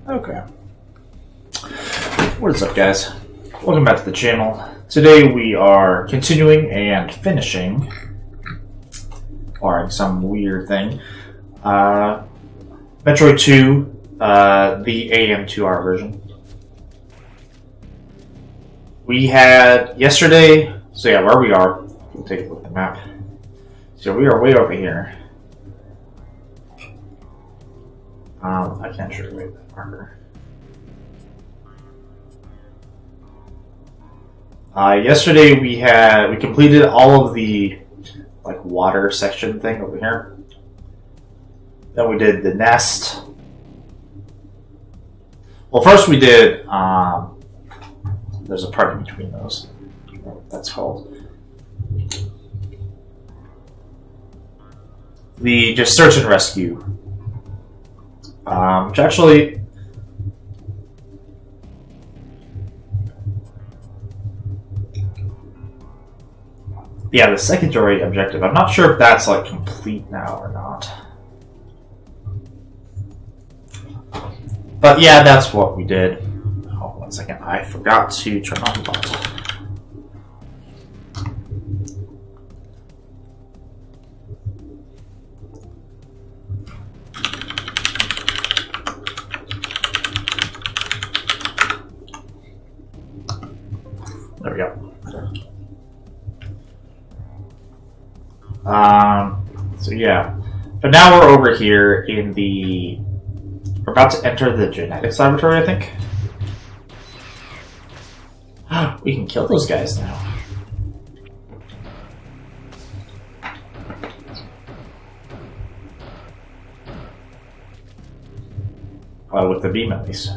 Okay. What is up, guys? Welcome back to the channel. Today we are continuing and finishing, barring some weird thing, Metroid 2, the AM2R version. We had yesterday, so yeah, where we are, we'll take a look at the map. So we are way over here. I can't show you that marker. Yesterday we completed all of the water section thing over here. Then we did the nest. Well, first we did. There's a part in between those. I don't know what that's called. The just search and rescue. Which actually, yeah, the secondary objective. I'm not sure if that's complete now or not. But yeah, that's what we did. Oh, 1 second. I forgot to turn on the light. There we go. So yeah, but now we're over here in the. We're about to enter the genetics laboratory, I think. We can kill those guys now. Well, with the beam at least.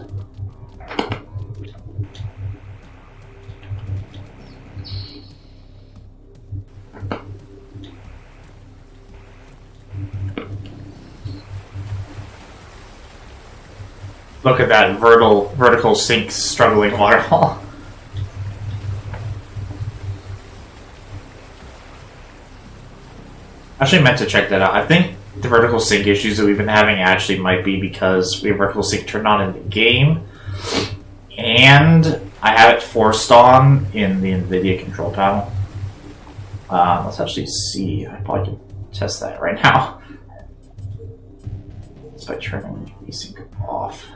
Look at that vertical sink struggling waterfall. Actually meant to check that out. I think the vertical sync issues that we've been having actually might be because we have vertical sync turned on in the game, and I have it forced on in the NVIDIA control panel. Let's actually see. I probably can test that right now. It's by turning VSync off.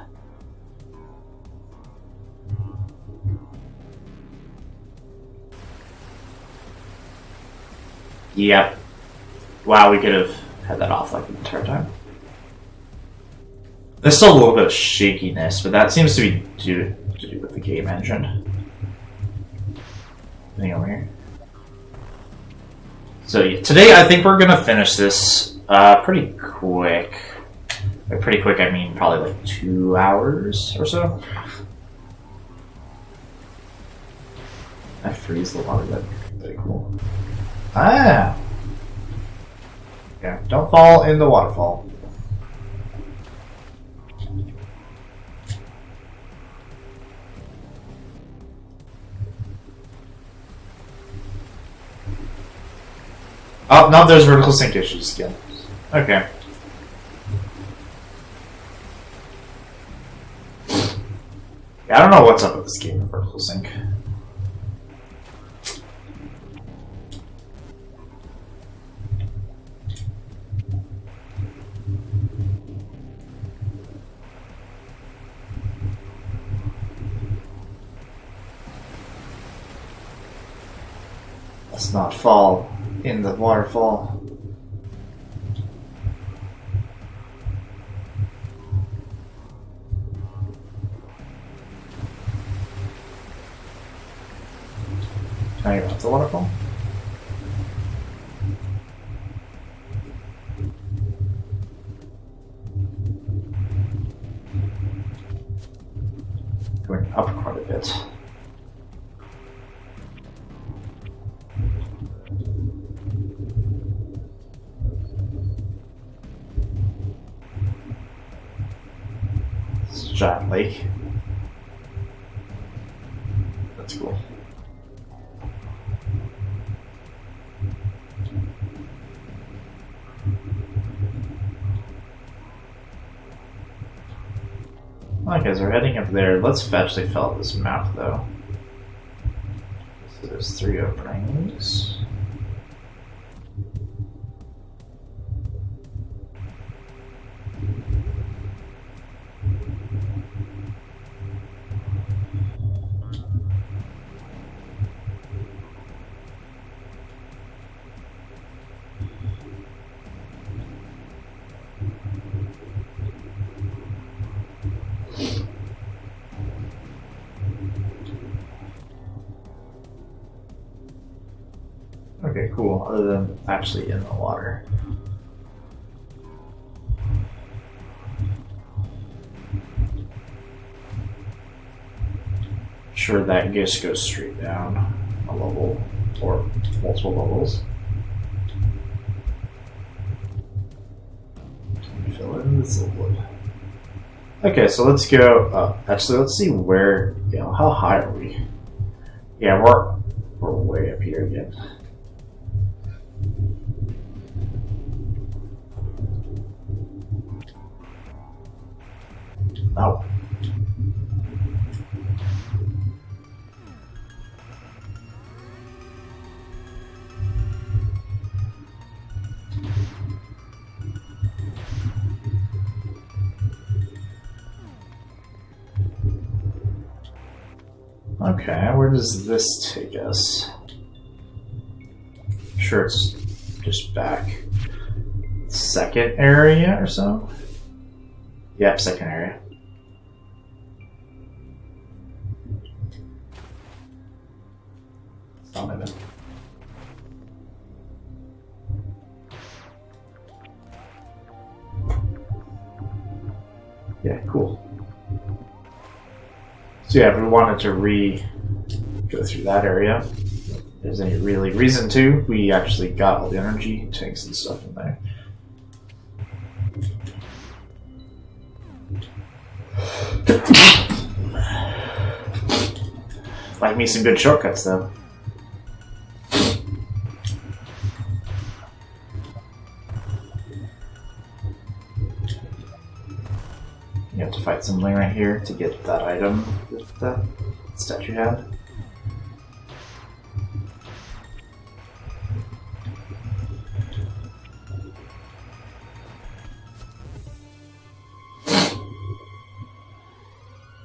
Yep. Wow, we could have had that off the entire time. There's still a little bit of shakiness, but that seems to be to do with the game engine. Anything over here? So yeah, today I think we're gonna finish this pretty quick. By pretty quick, I mean probably 2 hours or so. I freeze the water. That'd be pretty cool. Ah! Yeah, don't fall in the waterfall. Oh, no, there's vertical sync issues again. Okay. Yeah, I don't know what's up with this game of vertical sync. Let's not fall in the waterfall. Can I get off the waterfall? Going up quite a bit. Giant lake. That's cool. Okay, so we're heading up there. Let's actually fill out this map, though. So there's 3 openings. Okay, cool. Other than actually in the water. Sure, that just goes straight down a level or multiple levels. Fill in this wood. Okay, so let's go up. Actually, let's see where. You know, how high are we? Yeah, we're way up here again. Oh. Okay, where does this take us? I'm sure it's just back. Second area or so? Yep, second area. Not even. Yeah, cool. So yeah, if we wanted to go through that area, if there's any really reason to, we actually got all the energy tanks and stuff in there. Like me some good shortcuts though. You have to fight something right here to get that item that that statue had.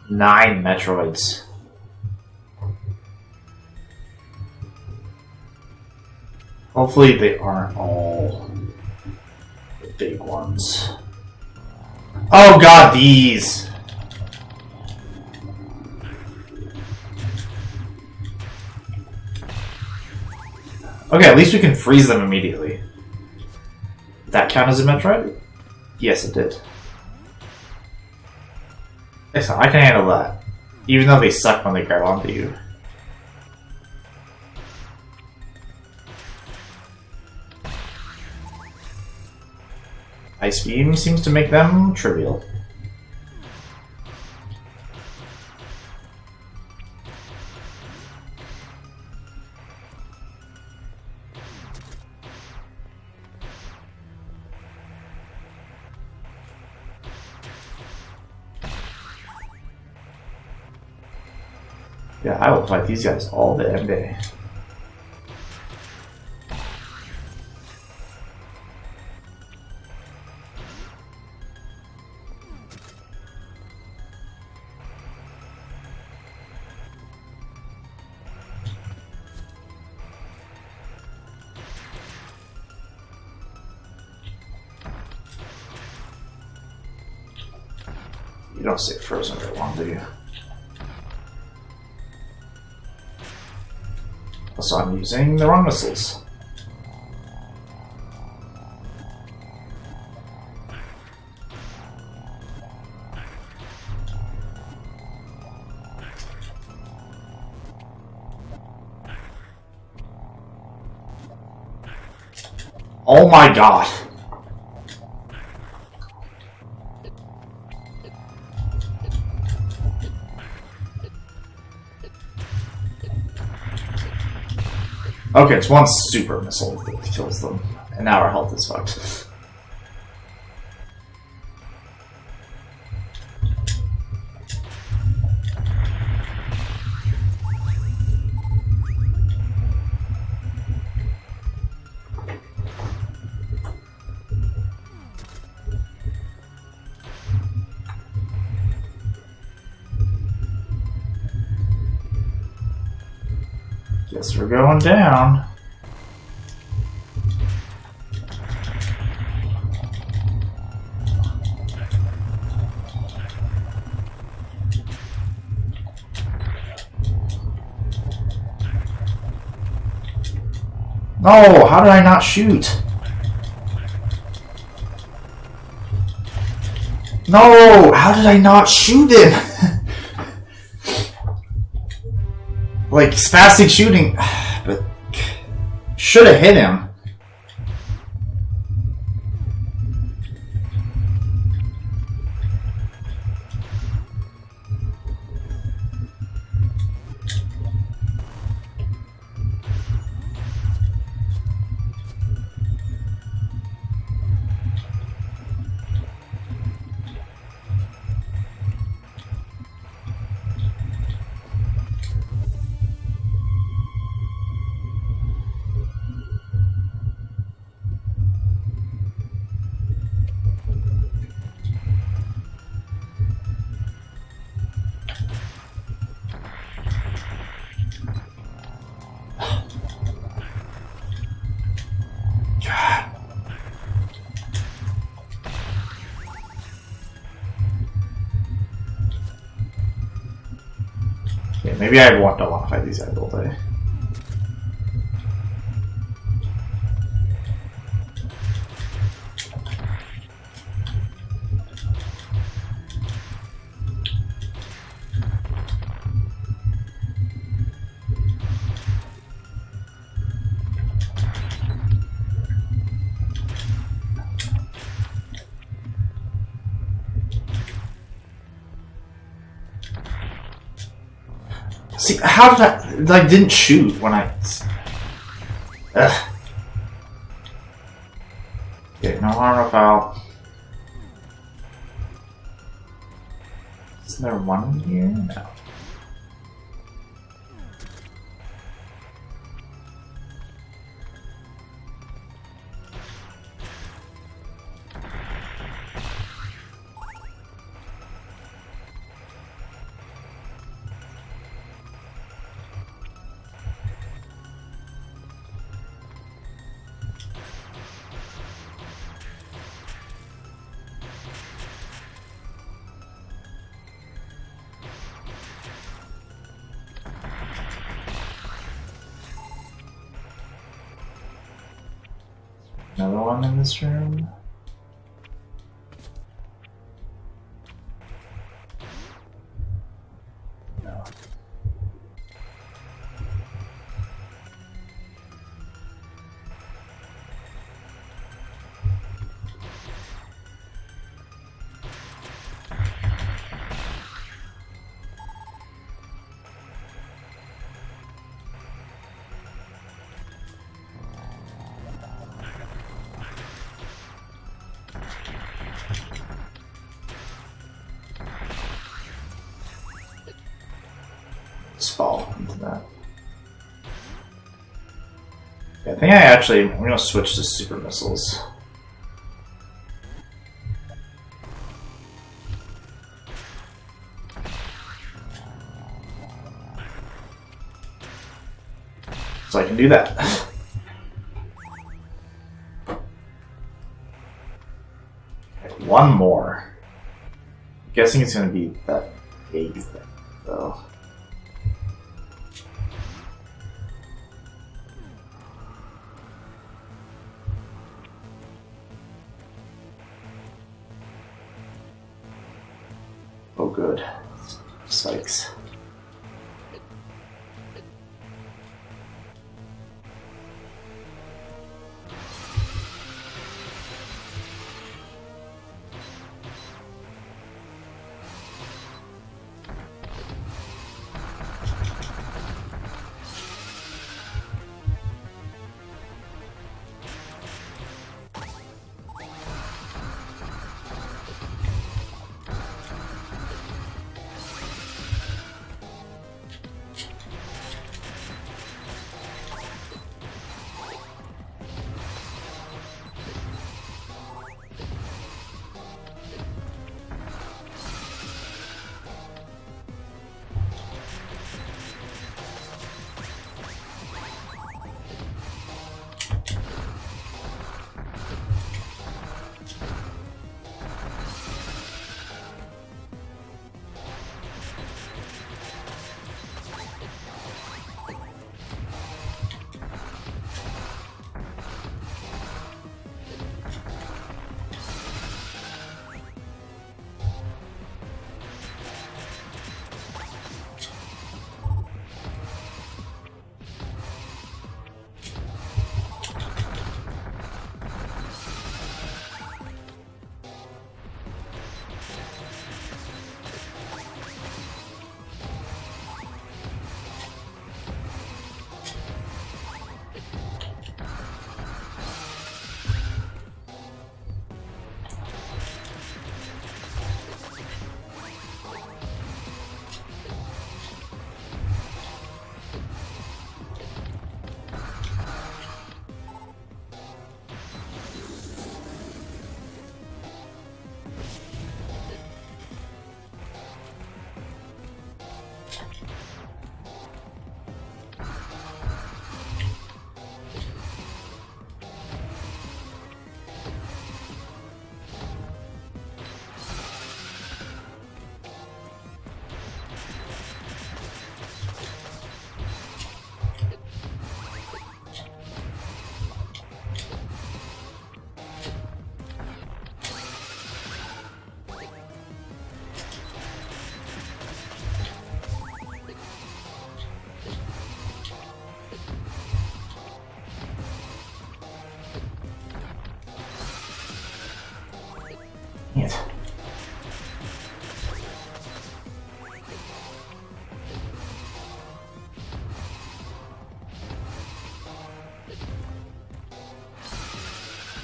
Nine Metroids. Hopefully they aren't all the big ones. Oh god, these! Okay, at least we can freeze them immediately. Did that count as a Metroid? Yes, it did. Excellent, I can handle that. Even though they suck when they grab onto you. Ice Beam seems to make them trivial. Yeah, I will fight these guys all damn day. You don't stay frozen very long, do you? So I'm using the wrong missiles. Oh my god! Okay, it's one super missile that kills them, and now our health is fucked. Guess we're going down. No, how did I not shoot? No, how did I not shoot him? Like, spastic shooting, but should have hit him. Yeah, maybe I don't want to fight these guys all day. See, how did I... like, didn't shoot when I... Ugh. Okay, no harm, no foul. Isn't there one here? No. Another one in this room. No. Just fall into that. Yeah, I think I'm gonna switch to super missiles. So I can do that. Okay, one more. I'm guessing it's gonna be that egg thing, though. Oh, good. Spikes.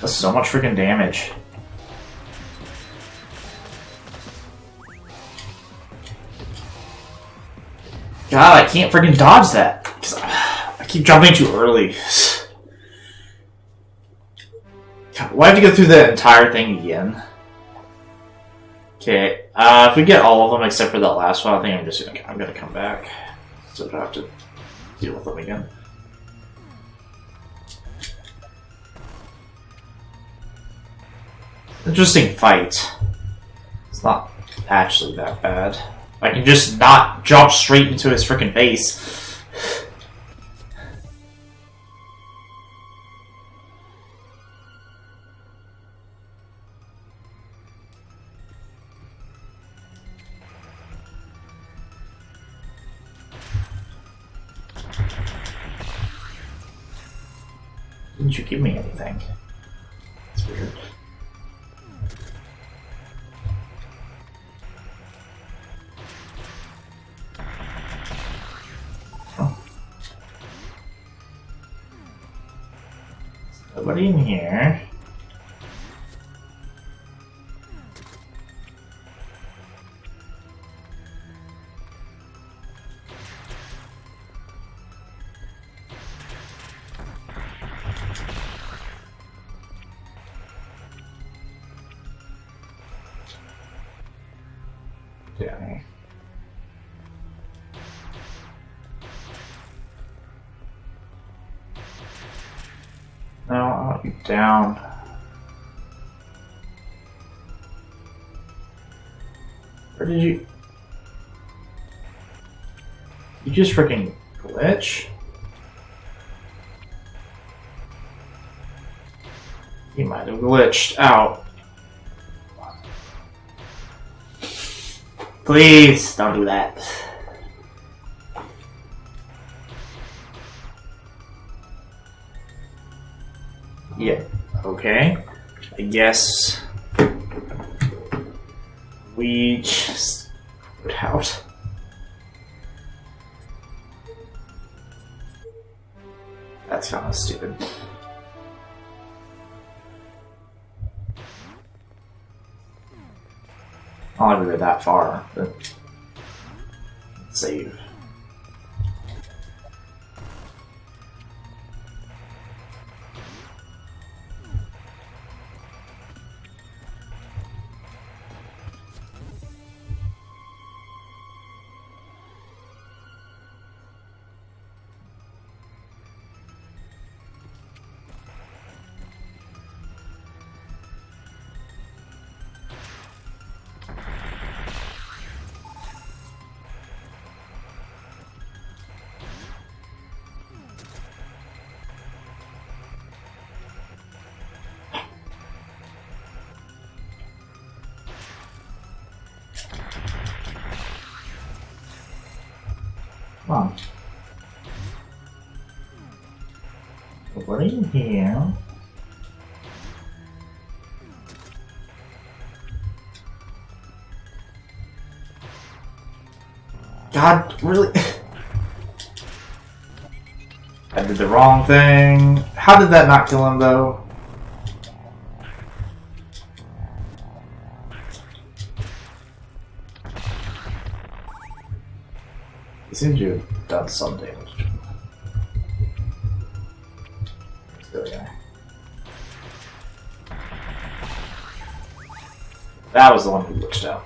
Does so much freaking damage. God, I can't freaking dodge that. Because I keep jumping too early. God, why have to go through that entire thing again? Okay, if we get all of them except for that last one, I think I'm gonna come back. So I don't have to deal with them again. Interesting fight. It's not actually that bad. I can just not jump straight into his freaking face. Didn't you give me anything? It's weird. Oh. Nobody in here. Down. No, I want you down. Where did you... You just freaking glitch? You might have glitched out. Please, don't do that. Yeah, okay. I guess we just put out. That's kind of stupid. I'll never go that far, but save. Come on. What are you here? God, really? I did the wrong thing. How did that not kill him, though? He seems to have done some damage. There we go. That was the one who glitched out.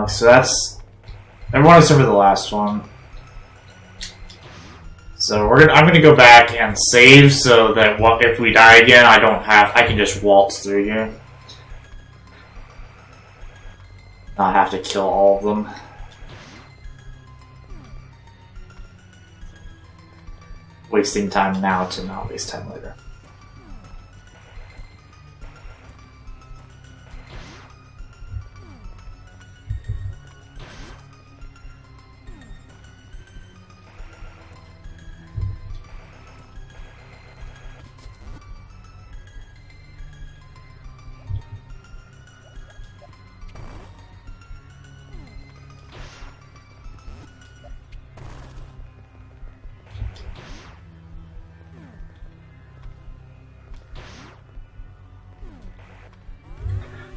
So that's everyone except for the last one. So I'm gonna go back and save so that if we die again, I can just waltz through here. Not have to kill all of them. Wasting time now to not waste time later.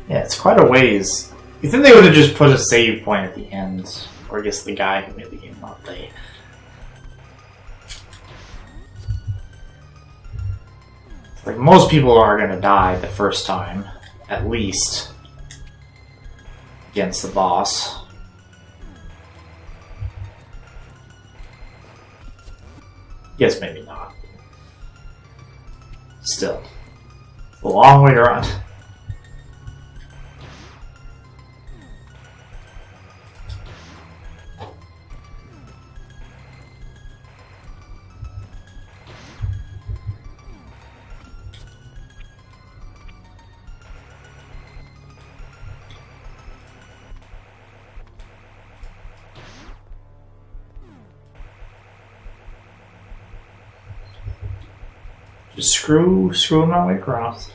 Yeah, it's quite a ways. You think they would have just put a save point at the end? Or I guess the guy who made the game, not they. Like, most people are gonna die the first time, at least, against the boss. Yes, maybe not. Still, a long way to run. Just screw my way across.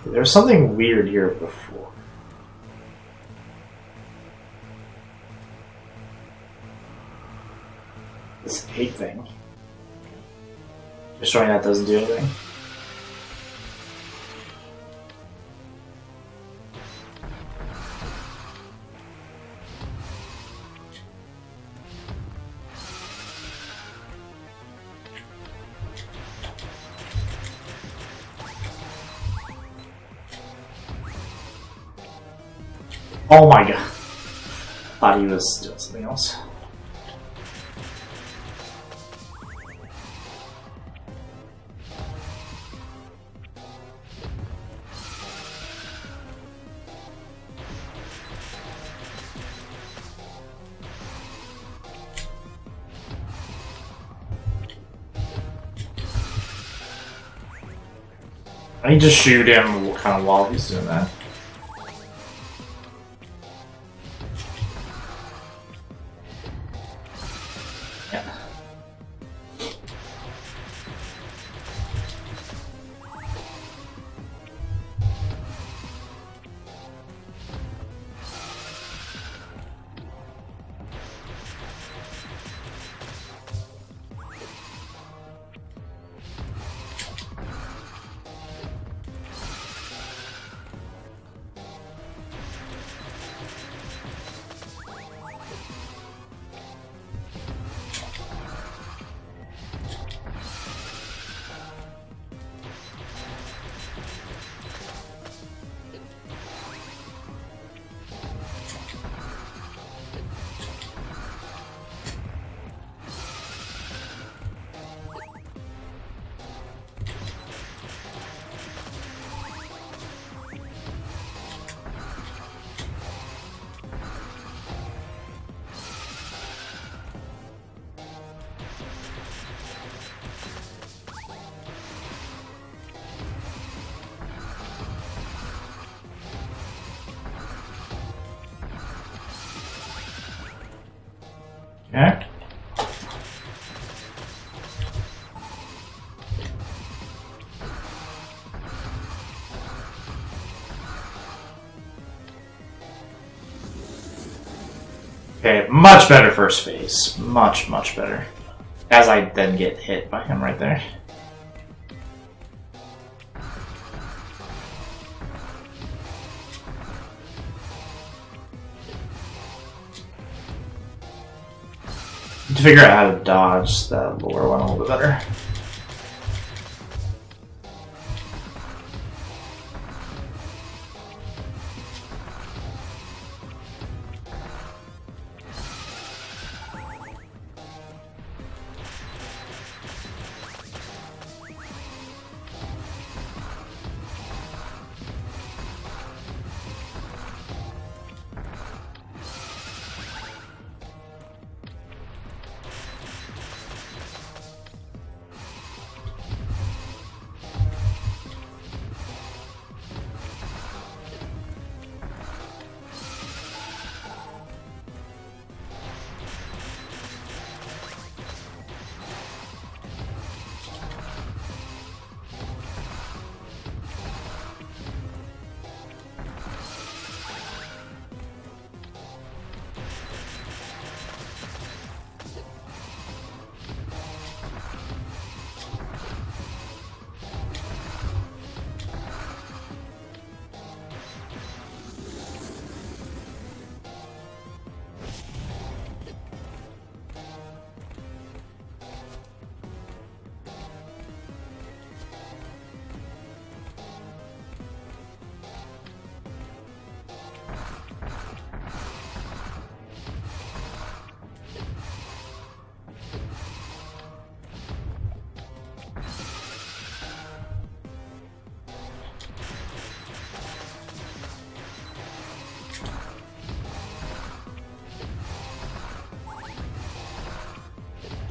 There was something weird here before. This hate thing. Destroying that doesn't do anything. Oh my god. Thought he was doing something else. I need to shoot him kind of while he's doing that. Yeah. Okay. Okay, much better first phase. Much, much better. As I then get hit by him right there. To figure out how to dodge that lower one a little bit better.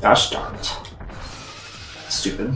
Gosh darn it. Stupid.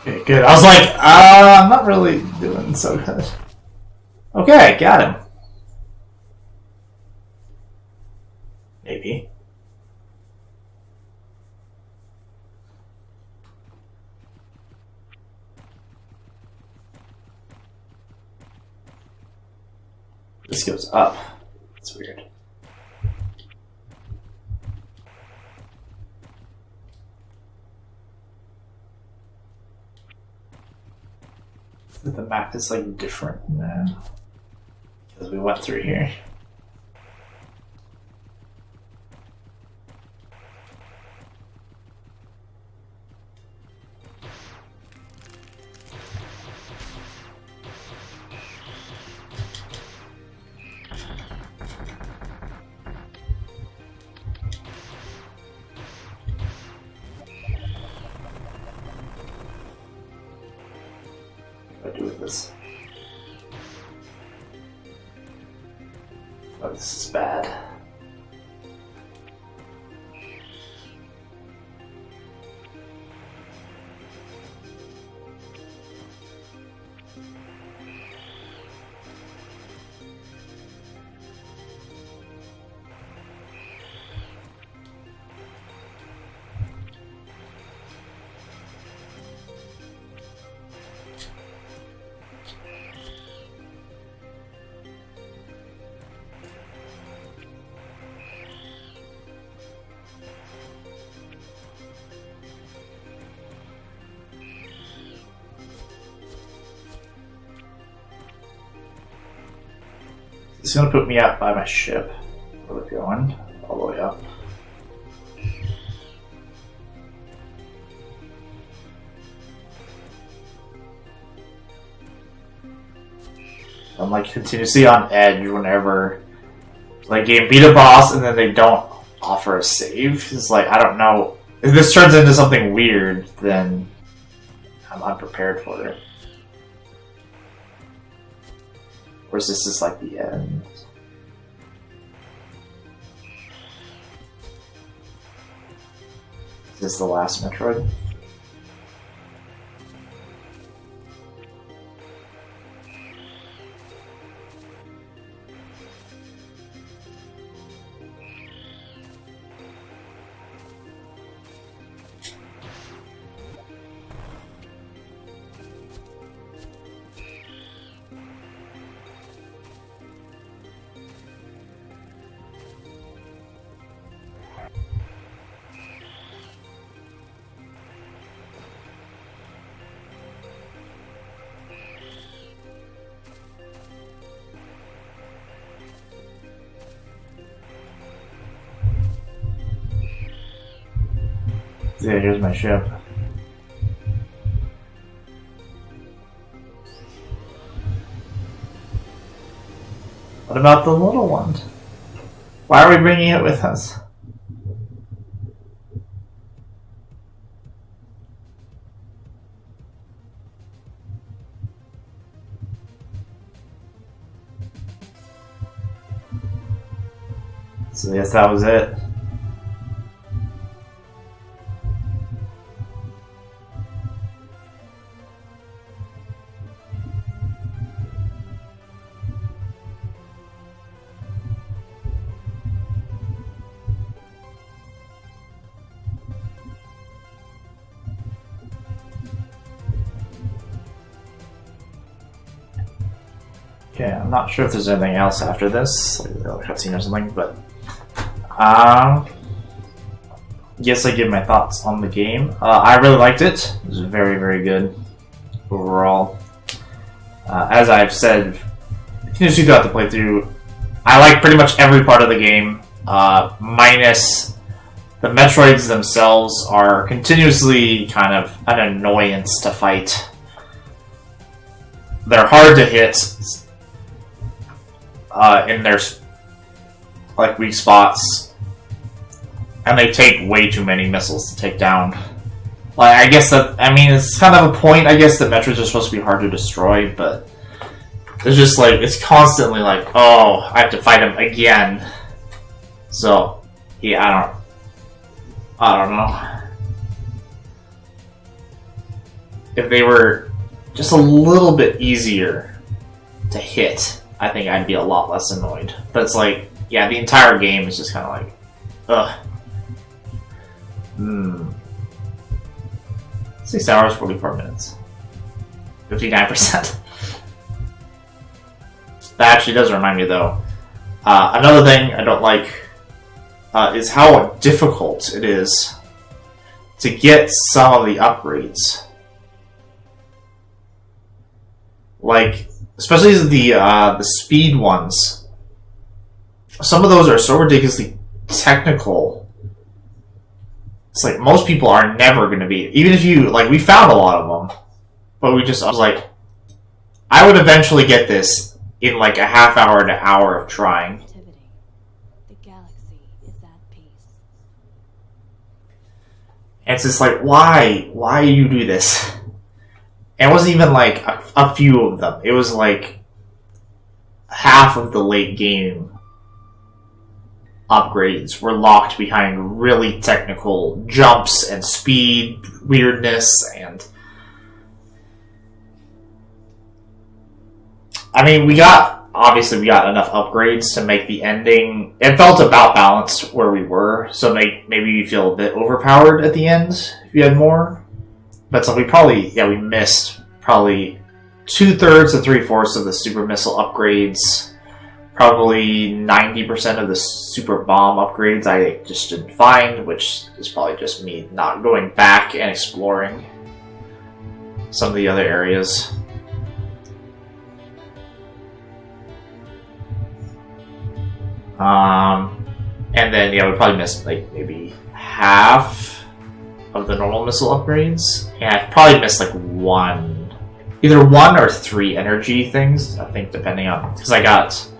Okay, good. I was like, I'm not really doing so good. Okay, got him. Maybe. This goes up. That's weird. The map is like different now because we went through here. What do I do with this? Oh, this is bad. It's gonna put me out by my ship. Where we're going, all the way up. I'm like continuously on edge whenever like game beat a boss and then they don't offer a save. It's like I don't know if this turns into something weird, then I'm unprepared for it. Or is this just like the end? Is this the last Metroid? Yeah, here's my ship. What about the little one? Why are we bringing it with us? So yes, that was it. Okay, I'm not sure if there's anything else after this, like a cutscene or something, but yes, I give my thoughts on the game. I really liked it. It was very, very good overall. As I've said continuously throughout the playthrough, I like pretty much every part of the game, minus the Metroids themselves are continuously kind of an annoyance to fight. They're hard to hit in their like weak spots, and they take way too many missiles to take down. Like, I guess that, I mean, it's kind of a point, I guess, that Metroids are supposed to be hard to destroy, but it's just like, it's constantly like, oh, I have to fight him again. So, yeah, I don't know. If they were just a little bit easier to hit, I think I'd be a lot less annoyed. But it's like, yeah, the entire game is just kind of like, ugh. 6 hours, 44 minutes. 59%. That actually does remind me, though. Another thing I don't like is how difficult it is to get some of the upgrades. Like, especially the speed ones. Some of those are so ridiculously technical. It's like, most people are never going to be... Even if you... Like, we found a lot of them. But I was like... I would eventually get this in like a half hour to hour of trying. The galaxy is at peace. And it's just like, why? Why do you do this? And it wasn't even like a few of them. It was like half of the late game upgrades were locked behind really technical jumps and speed weirdness, and I mean, we got enough upgrades to make the ending, it felt about balanced where we were, so maybe you feel a bit overpowered at the end if you had more. But so we missed probably 2/3 to 3/4 of the super missile upgrades. Probably 90% of the super bomb upgrades I just didn't find, which is probably just me not going back and exploring some of the other areas. And then, yeah, we probably missed like maybe half of the normal missile upgrades. And I probably missed like either 1 or 3 energy things, I think, depending on, because I got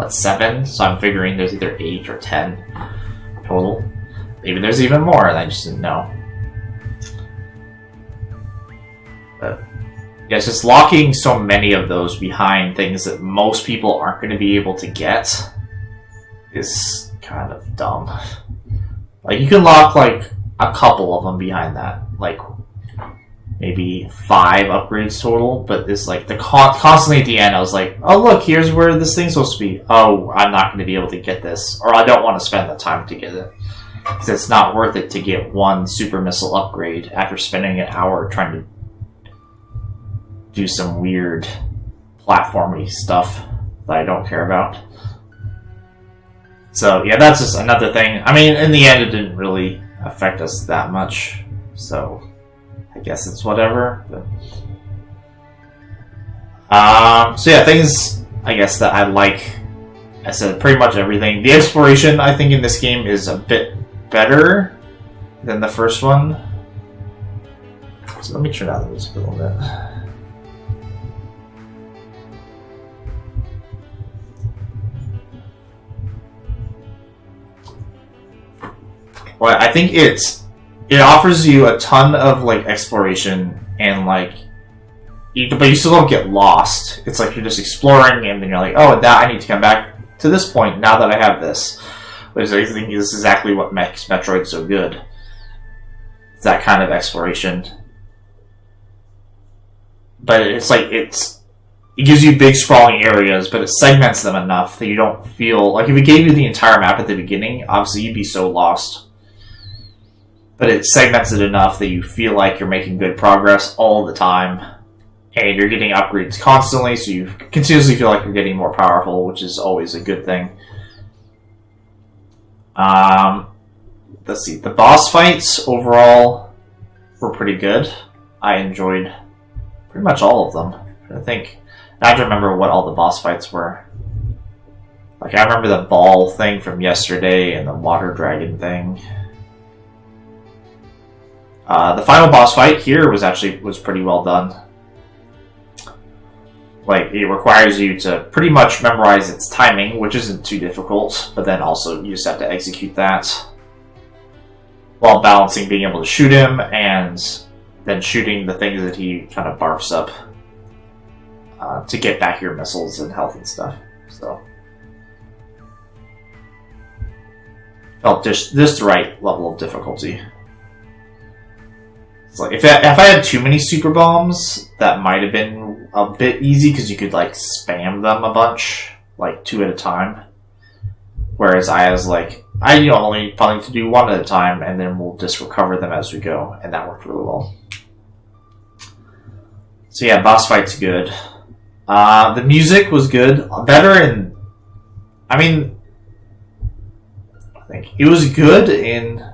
7, so I'm figuring there's either 8 or 10 total. Maybe there's even more, and I just didn't know. But yeah, it's just locking so many of those behind things that most people aren't going to be able to get is kind of dumb. Like, you can lock like a couple of them behind that, like maybe 5 upgrades total, but it's like constantly at the end I was like, oh look, here's where this thing's supposed to be. Oh, I'm not going to be able to get this, or I don't want to spend the time to get it, because it's not worth it to get 1 super missile upgrade after spending an hour trying to do some weird platformy stuff that I don't care about. So yeah, that's just another thing. I mean, in the end it didn't really affect us that much, so I guess it's whatever. But so yeah, things I guess that I like. I said pretty much everything. The exploration, I think, in this game is a bit better than the first one. So let me turn down the music a little bit. Well, I think it offers you a ton of like exploration and like, but you still don't get lost. It's like you're just exploring, and then you're like, oh, now I need to come back to this point now that I have this. Which I think is exactly what makes Metroid so good. It's that kind of exploration. But it's like it gives you big sprawling areas, but it segments them enough that you don't feel like if it gave you the entire map at the beginning, obviously you'd be so lost. But it segments it enough that you feel like you're making good progress all the time. And you're getting upgrades constantly, so you continuously feel like you're getting more powerful, which is always a good thing. Let's see. The boss fights overall were pretty good. I enjoyed pretty much all of them. I have to remember what all the boss fights were. Like, I remember the ball thing from yesterday and the water dragon thing. The final boss fight here was pretty well done. Like, it requires you to pretty much memorize its timing, which isn't too difficult, but then also you just have to execute that while balancing being able to shoot him and then shooting the things that he kind of barfs up to get back your missiles and health and stuff. So, felt just the right level of difficulty. It's like if I had too many super bombs, that might have been a bit easy because you could like spam them a bunch, like 2 at a time. Whereas I was like, only planning to do 1 at a time, and then we'll just recover them as we go, and that worked really well. So yeah, boss fight's good. The music was good, better in. I think it was good in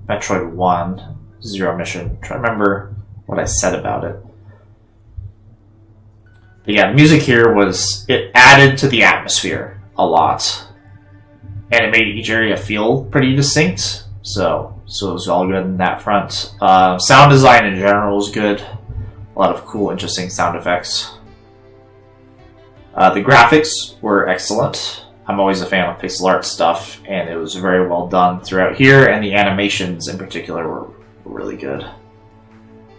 Metroid 1. Zero Mission. I'm trying to remember what I said about it. But yeah, the music here it added to the atmosphere a lot. And it made each area feel pretty distinct. So it was all good in that front. Sound design in general was good. A lot of cool, interesting sound effects. The graphics were excellent. I'm always a fan of pixel art stuff, and it was very well done throughout here, and the animations in particular were really good.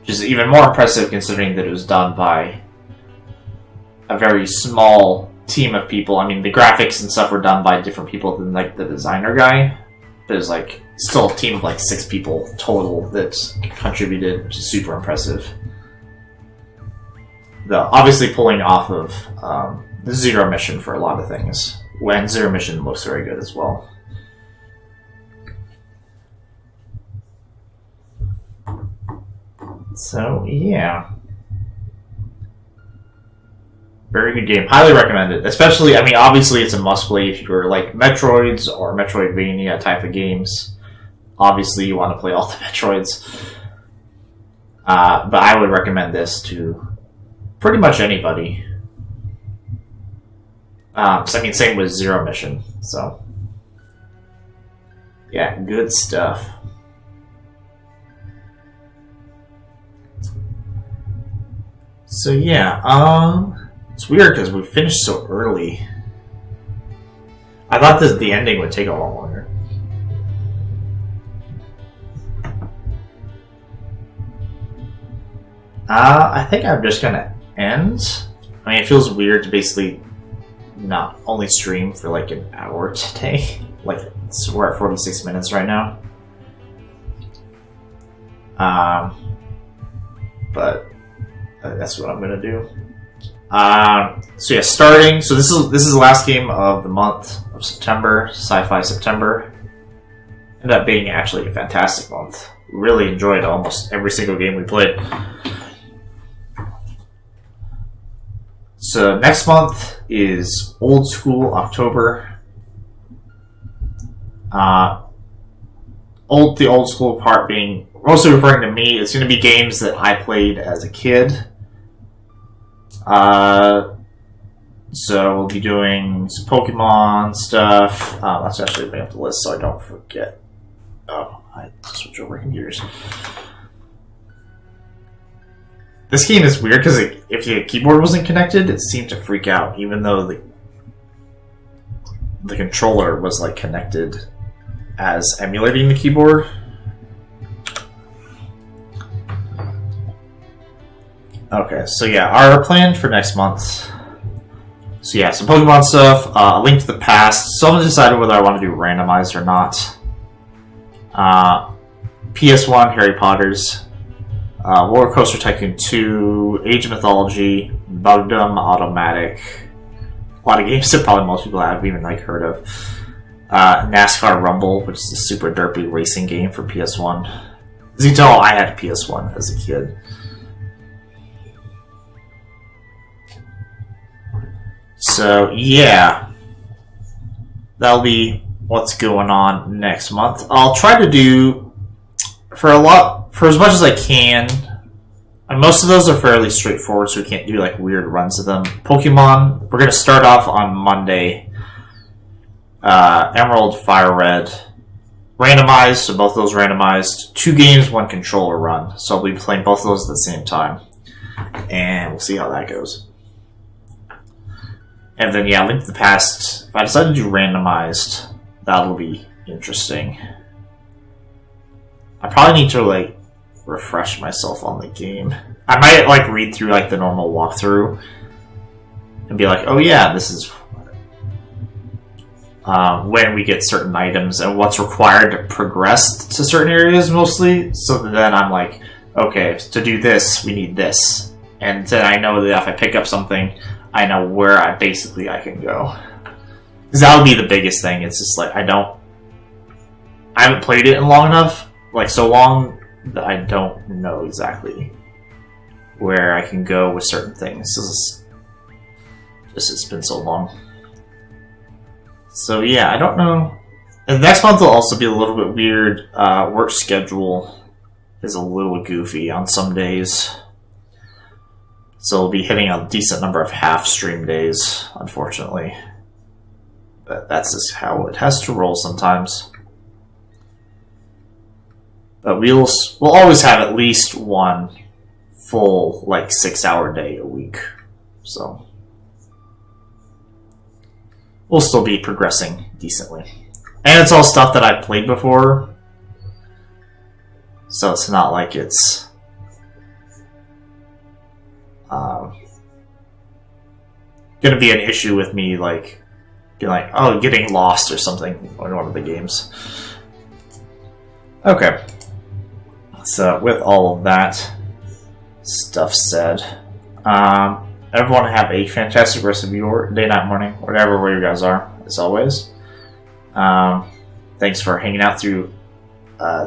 Which is even more impressive considering that it was done by a very small team of people. I mean, the graphics and stuff were done by different people than like the designer guy. But it was like still a team of like 6 people total that contributed, which is super impressive. Though obviously pulling off of the Zero Mission for a lot of things. When Zero Mission looks very good as well. So, yeah. Very good game. Highly recommended. Especially, obviously it's a must-play if you're like Metroids or Metroidvania type of games. Obviously you want to play all the Metroids. But I would recommend this to pretty much anybody. Same with Zero Mission. So, yeah, good stuff. So yeah, it's weird because we finished so early. I thought that the ending would take a lot longer. I think I'm just gonna end. It feels weird to basically not only stream for like an hour today. We're at 46 minutes right now. But that's what I'm gonna do. So yeah, starting. So this is the last game of the month of September, Sci-Fi September. Ended up being actually a fantastic month. Really enjoyed almost every single game we played. So next month is Old School October. The old school part being mostly referring to me. It's going to be games that I played as a kid. So we'll be doing some Pokemon stuff. Let's actually bring up the list so I don't forget. Oh, I switch over computers. This game is weird because if your keyboard wasn't connected, it seemed to freak out, even though the controller was like connected as emulating the keyboard. Okay, so yeah, our plan for next month. So yeah, some Pokemon stuff, A Link to the Past. So I haven't decided whether I want to do randomized or not. PS1, Harry Potter's. Roller Coaster Tycoon 2, Age of Mythology, Bugdom, Automatic. A lot of games that probably most people haven't even like heard of. NASCAR Rumble, which is a super derpy racing game for PS1. As you can tell, I had a PS1 as a kid. So yeah, that'll be what's going on next month. I'll try to do for as much as I can. And most of those are fairly straightforward, so we can't do like weird runs of them. Pokemon, we're gonna start off on Monday. Emerald, Fire Red, randomized. So both those randomized. 2 games, 1 controller run. So I'll be playing both of those at the same time, and we'll see how that goes. And then, yeah, Link to the Past. If I decide to do randomized, that'll be interesting. I probably need to, like, refresh myself on the game. I might, like, read through, like, the normal walkthrough and be like, oh, yeah, this is when we get certain items and what's required to progress to certain areas, mostly. So then I'm like, okay, to do this, we need this. And then I know that if I pick up something, I know where I can go. Because that'll be the biggest thing. It's just like, I haven't played it in long enough, like so long, that I don't know exactly where I can go with certain things. It's been so long. So yeah, I don't know. And next month will also be a little bit weird. Work schedule is a little goofy on some days. So we'll be hitting a decent number of half-stream days, unfortunately. But that's just how it has to roll sometimes. But we'll always have at least one full, like, 6-hour day a week. So we'll still be progressing decently. And it's all stuff that I've played before. So it's not like it's gonna be an issue with me, like, getting lost or something in one of the games. Okay. So with all of that stuff said, everyone have a fantastic rest of your day, night, morning, whatever where you guys are, as always. Thanks for hanging out through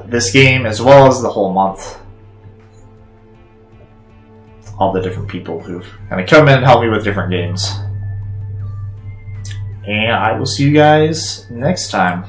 this game as well as the whole month. All the different people who've kind of come in and helped me with different games. And I will see you guys next time.